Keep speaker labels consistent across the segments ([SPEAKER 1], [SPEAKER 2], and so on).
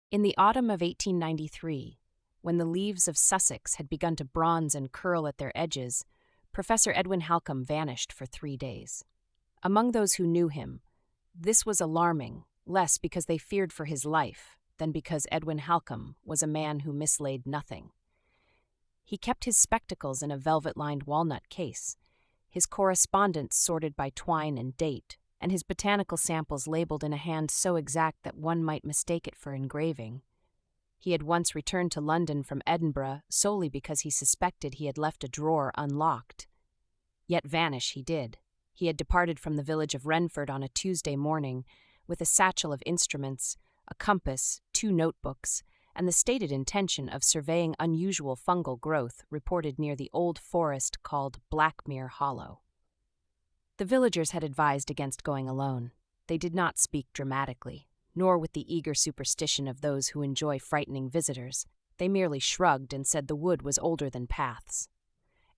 [SPEAKER 1] In the autumn of 1893, when the leaves of Sussex had begun to bronze and curl at their edges, Professor Edwin Halcombe vanished for 3 days. Among those who knew him, this was alarming, less because they feared for his life than because Edwin Halcombe was a man who mislaid nothing. He kept his spectacles in a velvet-lined walnut case, his correspondence sorted by twine and date, and his botanical samples labeled in a hand so exact that one might mistake it for engraving. He had once returned to London from Edinburgh solely because he suspected he had left a drawer unlocked. Yet vanish he did. He had departed from the village of Renford on a Tuesday morning with a satchel of instruments, a compass, 2 notebooks, and the stated intention of surveying unusual fungal growth reported near the old forest called Blackmere Hollow. The villagers had advised against going alone. They did not speak dramatically, nor with the eager superstition of those who enjoy frightening visitors. They merely shrugged and said the wood was older than paths.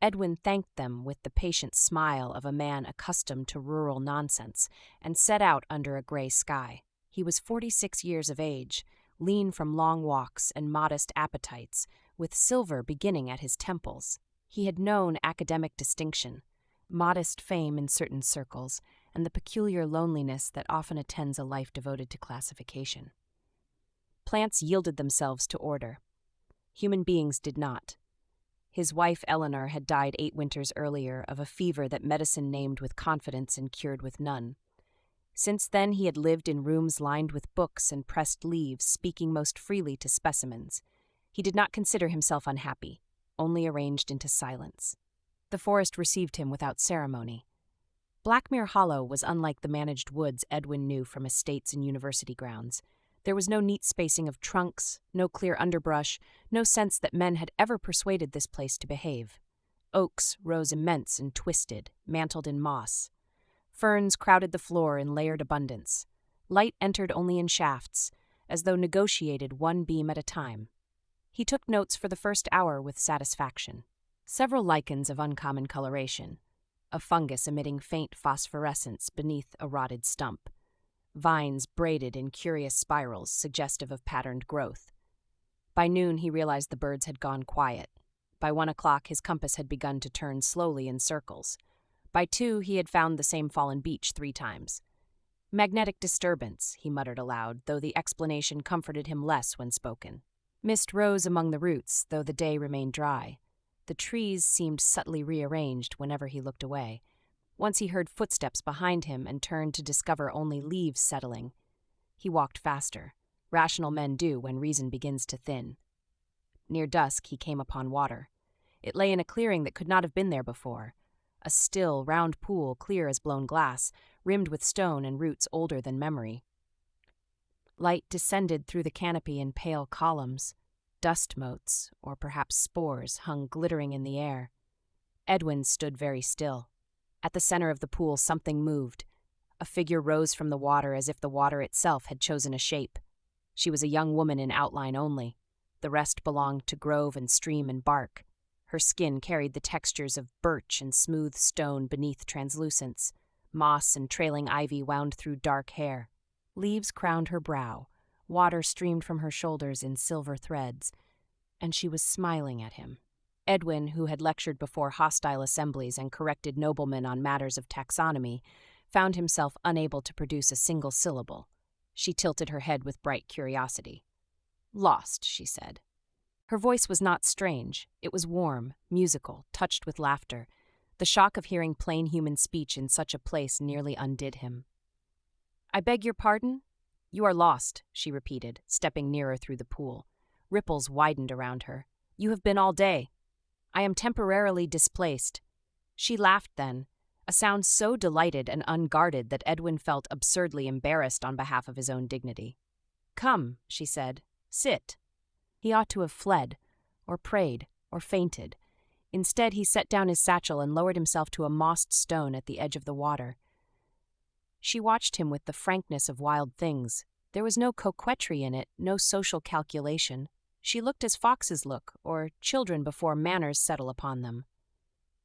[SPEAKER 1] Edwin thanked them with the patient smile of a man accustomed to rural nonsense, and set out under a gray sky. He was 46 years of age, lean from long walks and modest appetites, with silver beginning at his temples. He had known academic distinction, modest fame in certain circles, and the peculiar loneliness that often attends a life devoted to classification. Plants yielded themselves to order. Human beings did not. His wife Eleanor had died 8 winters earlier of a fever that medicine named with confidence and cured with none. Since then he had lived in rooms lined with books and pressed leaves, speaking most freely to specimens. He did not consider himself unhappy, only arranged into silence. The forest received him without ceremony. Blackmere Hollow was unlike the managed woods Edwin knew from estates and university grounds. There was no neat spacing of trunks, no clear underbrush, no sense that men had ever persuaded this place to behave. Oaks rose immense and twisted, mantled in moss. Ferns crowded the floor in layered abundance. Light entered only in shafts, as though negotiated 1 beam at a time. He took notes for the first hour with satisfaction. Several lichens of uncommon coloration, a fungus emitting faint phosphorescence beneath a rotted stump, vines braided in curious spirals suggestive of patterned growth. By noon he realized the birds had gone quiet. By 1 o'clock his compass had begun to turn slowly in circles. By 2 he had found the same fallen beach 3 times. Magnetic disturbance, he muttered aloud, though the explanation comforted him less when spoken. Mist rose among the roots, though the day remained dry. The trees seemed subtly rearranged whenever he looked away. Once he heard footsteps behind him and turned to discover only leaves settling. He walked faster. Rational men do when reason begins to thin. Near dusk he came upon water. It lay in a clearing that could not have been there before. A still, round pool, clear as blown glass, rimmed with stone and roots older than memory. Light descended through the canopy in pale columns. Dust motes, or perhaps spores, hung glittering in the air. Edwin stood very still. At the center of the pool something moved. A figure rose from the water as if the water itself had chosen a shape. She was a young woman in outline only. The rest belonged to grove and stream and bark. Her skin carried the textures of birch and smooth stone beneath translucence. Moss and trailing ivy wound through dark hair. Leaves crowned her brow. Water streamed from her shoulders in silver threads. And she was smiling at him. Edwin, who had lectured before hostile assemblies and corrected noblemen on matters of taxonomy, found himself unable to produce a single syllable. She tilted her head with bright curiosity. "Lost," she said. Her voice was not strange. It was warm, musical, touched with laughter. The shock of hearing plain human speech in such a place nearly undid him. "I beg your pardon? You are lost," she repeated, stepping nearer through the pool. Ripples widened around her. "You have been all day. I am temporarily displaced." She laughed then, a sound so delighted and unguarded that Edwin felt absurdly embarrassed on behalf of his own dignity. "Come," she said, "sit." He ought to have fled, or prayed, or fainted. Instead, he set down his satchel and lowered himself to a mossed stone at the edge of the water. She watched him with the frankness of wild things. There was no coquetry in it, no social calculation. She looked as foxes look, or children before manners settle upon them.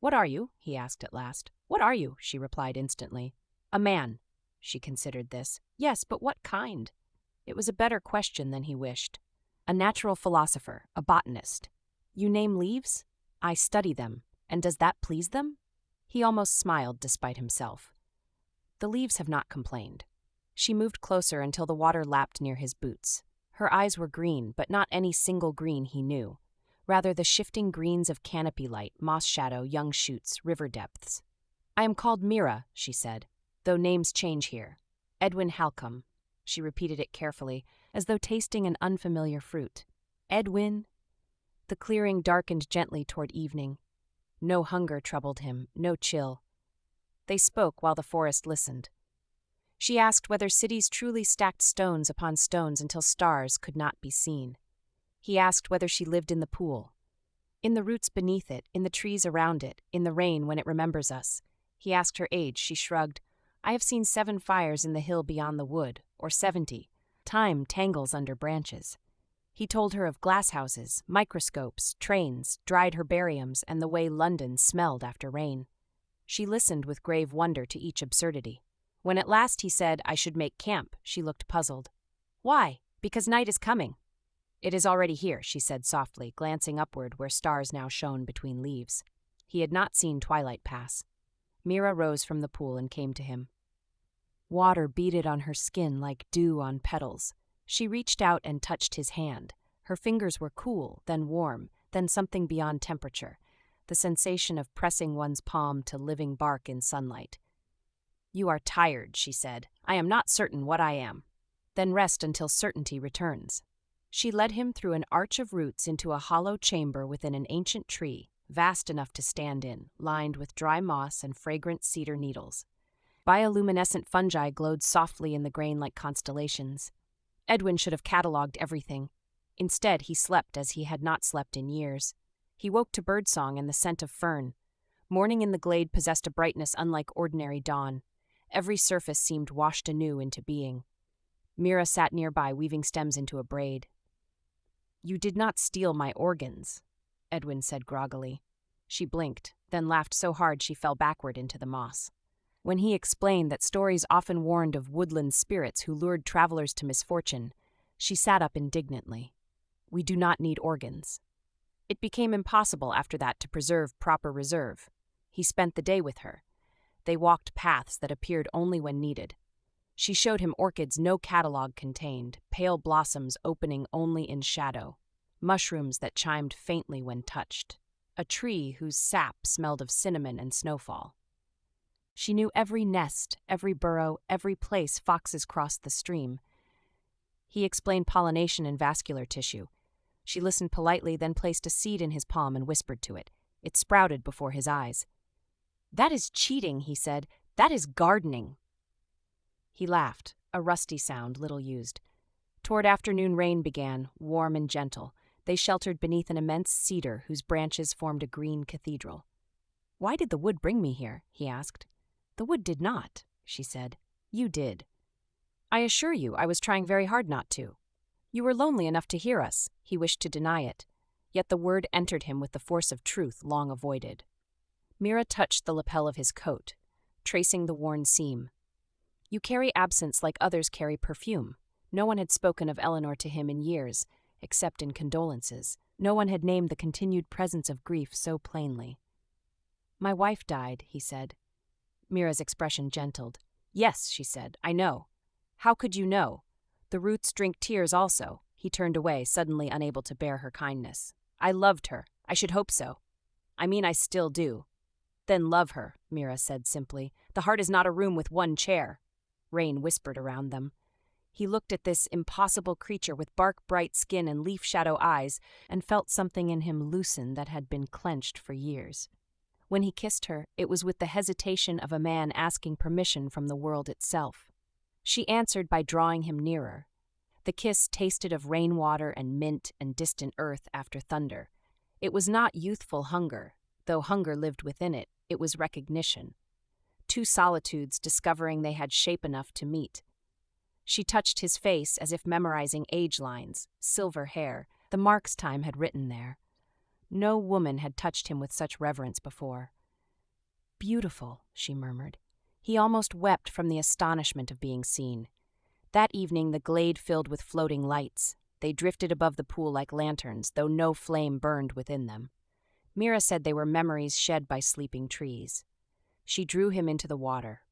[SPEAKER 1] "What are you?" he asked at last. "What are you?" she replied instantly. "A man." She considered this. "Yes, but what kind?" It was a better question than he wished. A natural philosopher, a botanist. You name leaves? I study them. And does that please them? He almost smiled despite himself. The leaves have not complained. She moved closer until the water lapped near his boots. Her eyes were green, but not any single green he knew. Rather the shifting greens of canopy light, moss shadow, young shoots, river depths. I am called Mira, she said, though names change here. Edwin Halcombe. She repeated it carefully, as though tasting an unfamiliar fruit. Edwin. The clearing darkened gently toward evening. No hunger troubled him, no chill. They spoke while the forest listened. She asked whether cities truly stacked stones upon stones until stars could not be seen. He asked whether she lived in the pool. In the roots beneath it, in the trees around it, in the rain when it remembers us. He asked her age. She shrugged. I have seen 7 fires in the hill beyond the wood, or 70. Time tangles under branches. He told her of glasshouses, microscopes, trains, dried herbariums, and the way London smelled after rain. She listened with grave wonder to each absurdity. When at last he said, I should make camp, she looked puzzled. Why? Because night is coming. It is already here, she said softly, glancing upward where stars now shone between leaves. He had not seen twilight pass. Mira rose from the pool and came to him. Water beaded on her skin like dew on petals. She reached out and touched his hand. Her fingers were cool, then warm, then something beyond temperature, the sensation of pressing one's palm to living bark in sunlight. You are tired, she said. I am not certain what I am. Then rest until certainty returns. She led him through an arch of roots into a hollow chamber within an ancient tree, vast enough to stand in, lined with dry moss and fragrant cedar needles. Bioluminescent fungi glowed softly in the grain like constellations. Edwin should have catalogued everything. Instead, he slept as he had not slept in years. He woke to birdsong and the scent of fern. Morning in the glade possessed a brightness unlike ordinary dawn. Every surface seemed washed anew into being. Mira sat nearby, weaving stems into a braid. You did not steal my organs, Edwin said groggily. She blinked, then laughed so hard she fell backward into the moss. When he explained that stories often warned of woodland spirits who lured travelers to misfortune, she sat up indignantly. We do not need organs. It became impossible after that to preserve proper reserve. He spent the day with her. They walked paths that appeared only when needed. She showed him orchids no catalogue contained, pale blossoms opening only in shadow, mushrooms that chimed faintly when touched, a tree whose sap smelled of cinnamon and snowfall. She knew every nest, every burrow, every place foxes crossed the stream. He explained pollination and vascular tissue. She listened politely, then placed a seed in his palm and whispered to it. It sprouted before his eyes. That is cheating, he said. That is gardening. He laughed, a rusty sound little used. Toward afternoon rain began, warm and gentle. They sheltered beneath an immense cedar whose branches formed a green cathedral. Why did the wood bring me here? He asked. The wood did not, she said. You did. I assure you, I was trying very hard not to. You were lonely enough to hear us. He wished to deny it. Yet the word entered him with the force of truth long avoided. Mira touched the lapel of his coat, tracing the worn seam. You carry absence like others carry perfume. No one had spoken of Eleanor to him in years, except in condolences. No one had named the continued presence of grief so plainly. My wife died, he said. Mira's expression gentled. Yes, she said, I know. How could you know? The roots drink tears also. He turned away, suddenly unable to bear her kindness. I loved her. I should hope so. I mean, I still do. Then love her, Mira said simply. The heart is not a room with one chair. Rain whispered around them. He looked at this impossible creature with bark-bright skin and leaf-shadow eyes and felt something in him loosen that had been clenched for years. When he kissed her, it was with the hesitation of a man asking permission from the world itself. She answered by drawing him nearer. The kiss tasted of rainwater and mint and distant earth after thunder. It was not youthful hunger, though hunger lived within it. It was recognition. Two solitudes discovering they had shape enough to meet. She touched his face as if memorizing age lines, silver hair, the marks time had written there. No woman had touched him with such reverence before. Beautiful, she murmured. He almost wept from the astonishment of being seen. That evening the glade filled with floating lights. They drifted above the pool like lanterns, though no flame burned within them. Mira said they were memories shed by sleeping trees. She drew him into the water.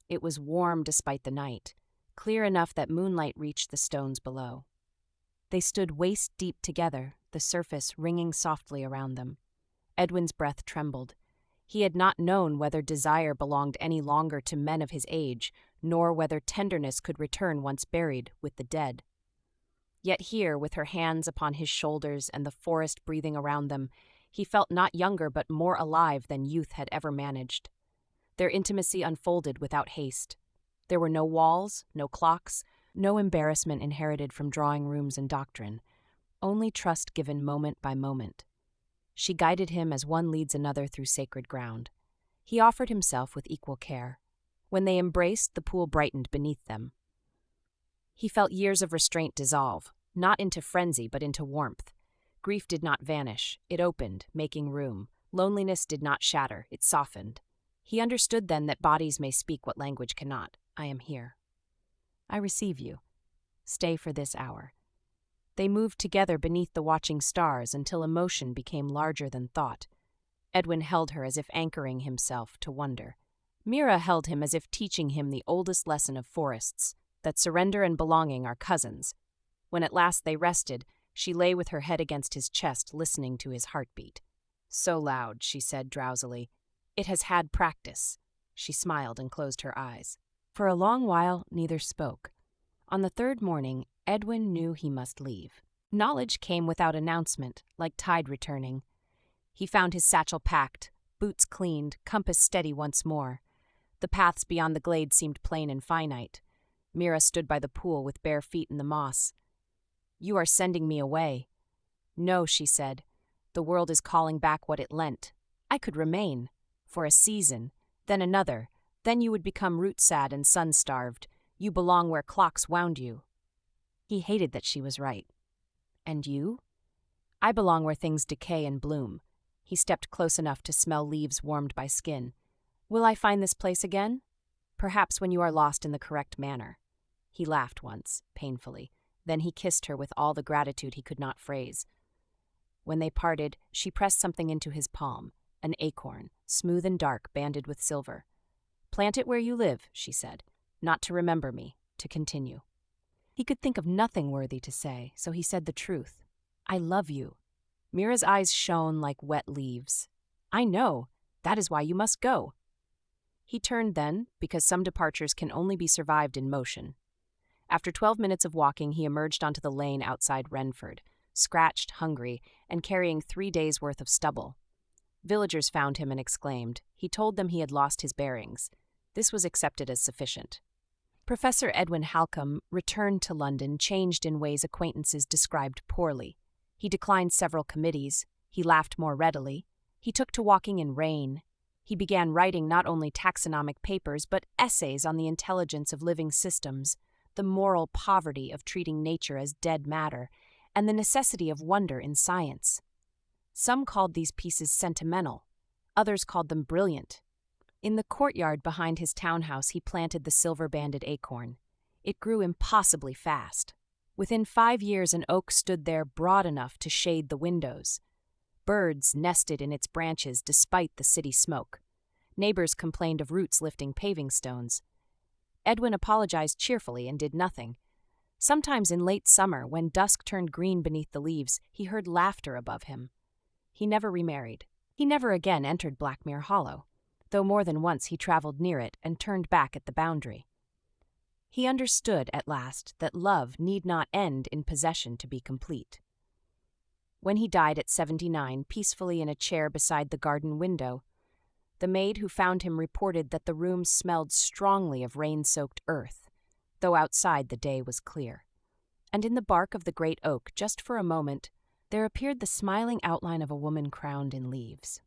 [SPEAKER 1] It was warm despite the night, clear enough that moonlight reached the stones below. They stood waist-deep together, the surface ringing softly around them. Edwin's breath trembled. He had not known whether desire belonged any longer to men of his age, nor whether tenderness could return once buried with the dead. Yet here, with her hands upon his shoulders and the forest breathing around them, he felt not younger but more alive than youth had ever managed. Their intimacy unfolded without haste. There were no walls, no clocks, no embarrassment inherited from drawing rooms and doctrine, only trust given moment by moment. She guided him as one leads another through sacred ground. He offered himself with equal care. When they embraced, the pool brightened beneath them. He felt years of restraint dissolve, not into frenzy but into warmth. Grief did not vanish, it opened, making room. Loneliness did not shatter, it softened. He understood then that bodies may speak what language cannot. I am here. I receive you. Stay for this hour. They moved together beneath the watching stars until emotion became larger than thought. Edwin held her as if anchoring himself to wonder. Mira held him as if teaching him the oldest lesson of forests, that surrender and belonging are cousins. When at last they rested, she lay with her head against his chest, listening to his heartbeat. So loud, she said drowsily. It has had practice. She smiled and closed her eyes. For a long while, neither spoke. On the third morning, Edwin knew he must leave. Knowledge came without announcement, like tide returning. He found his satchel packed, boots cleaned, compass steady once more. The paths beyond the glade seemed plain and finite. Mira stood by the pool with bare feet in the moss. You are sending me away. No, she said. The world is calling back what it lent. I could remain. For a season, then another. Then you would become root-sad and sun-starved. You belong where clocks wound you. He hated that she was right. And you? I belong where things decay and bloom. He stepped close enough to smell leaves warmed by skin. Will I find this place again? Perhaps when you are lost in the correct manner. He laughed once, painfully. Then he kissed her with all the gratitude he could not phrase. When they parted, she pressed something into his palm, an acorn, smooth and dark, banded with silver. Plant it where you live, she said, not to remember me, to continue. He could think of nothing worthy to say, so he said the truth. I love you. Mira's eyes shone like wet leaves. I know. That is why you must go. He turned then, because some departures can only be survived in motion. After 12 minutes of walking, he emerged onto the lane outside Renford, scratched, hungry, and carrying 3 days' worth of stubble. Villagers found him and exclaimed. He told them he had lost his bearings. This was accepted as sufficient. Professor Edwin Halcombe returned to London, changed in ways acquaintances described poorly. He declined several committees. He laughed more readily. He took to walking in rain. He began writing not only taxonomic papers, but essays on the intelligence of living systems, the moral poverty of treating nature as dead matter, and the necessity of wonder in science. Some called these pieces sentimental. Others called them brilliant. In the courtyard behind his townhouse, he planted the silver-banded acorn. It grew impossibly fast. Within 5 years, an oak stood there broad enough to shade the windows. Birds nested in its branches despite the city smoke. Neighbors complained of roots lifting paving stones. Edwin apologized cheerfully and did nothing. Sometimes in late summer, when dusk turned green beneath the leaves, he heard laughter above him. He never remarried. He never again entered Blackmere Hollow, though more than once he traveled near it and turned back at the boundary. He understood at last that love need not end in possession to be complete. When he died at 79, peacefully in a chair beside the garden window, the maid who found him reported that the room smelled strongly of rain-soaked earth, though outside the day was clear. And in the bark of the great oak, just for a moment, there appeared the smiling outline of a woman crowned in leaves.